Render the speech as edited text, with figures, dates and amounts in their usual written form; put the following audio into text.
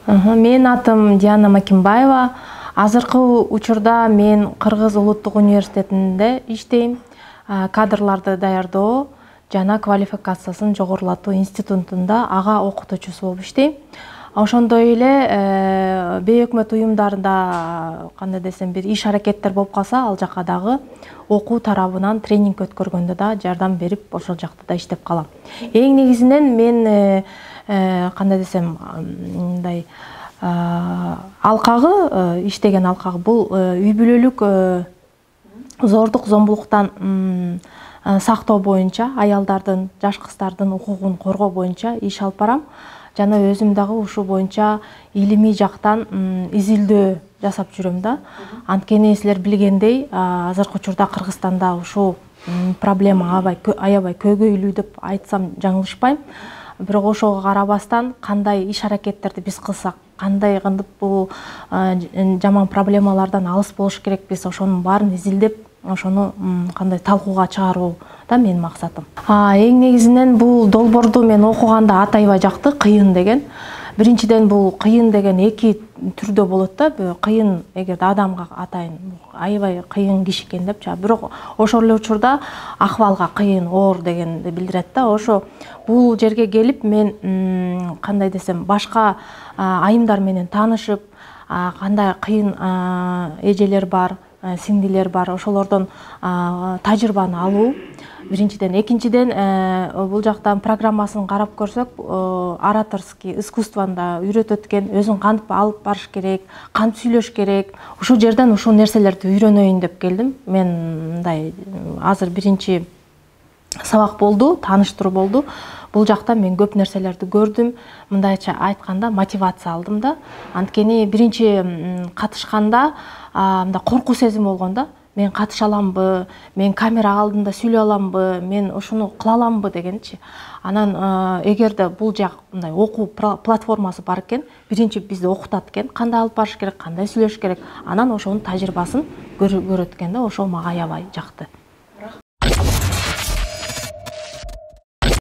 Менин атым Диана Макимбаева. Азыркы учурда мен Кыргыз Улуттук университетинде иштейм. Кадрларды даярдоо жана квалификациясын жогорулатуу институтунда ага окутуучусу болуп иштейм. Ошондой эле бейөкмөт уюмдарында кандай десем бир иш аракеттер болуп калса, ал жака дагы окуу тарабынан тренинг өткөргөндө да жардам берип, ошол жакта да иштеп калам. Эң негизинен мен кандай десем, мындай алкагы, иштеген алкагы бул үй бүлөлүк зордук, зомбулуктан сактоо боюнча, аялдардын, жаш кыздардын укугун коргоо боюнча иш алып барам. Жана өзүм дагы ушул боюнча илимий жактан изилдөө жасап жүрөм да. Анткени силер билгендей, азыркы учурда Кыргызстанда ушул проблема аябай көйгөйлүү деп айтсам жаңылышпайм. Бирок ошого карабастан кандай иш аракеттерди биз кылсак, кандай кылып бул жаман проблемалардан алыс болуш керекпиз, ошонун баарын изилдеп, ошону кандай талкууга чыгаруу да менин максатым. Эң негизинен бул долбоорду мен окуганда атайбай жакты, кыйын деген. Биринчиден бул кыйын деген эки түрдө болот да. Кыйын эгерде адамга атайын аябай кыйын киши экен деп, бирок ошол эле учурда акыбалга кыйын, оор дегенди билдирет да. Ошо бул жерге келип мен кандай десем, башка айымдар менен таанышып, кандай кыйын эжелер бар, сиңдилер бар, ошолордон тажрыйбаны алуу. Биринчиден, экинчиден бул жактан программасын карап көрсөк, ораторский искусствондо үйрөтөт экен, өзүн кантип алып барыш керек, кантип сүйлөш керек. Ушул жерден ушул нерселерди үйрөнөйүн деп келдим. Мен мындай азыр биринчи сабак болду, тааныштыруу болду. Бул жакта мен көп нерселерди көрдүм. Мындайча айтканда мотивация алдым да. Анткени биринчи катышканда мындай коркуу сезими болгон да. Мен катыша аламбы, мен камера алдында сүйлөй аламбы, мен ушуну кыла аламбы дегенчи. Анан эгерде бул жак мындай окуу платформасы бар экен, биринчи бизди окутат экен, кандай алып барыш керек, кандай сүйлөш керек. Анан ошонун тажрыйбасын көрөт экен да, ошол мага аябай жакты.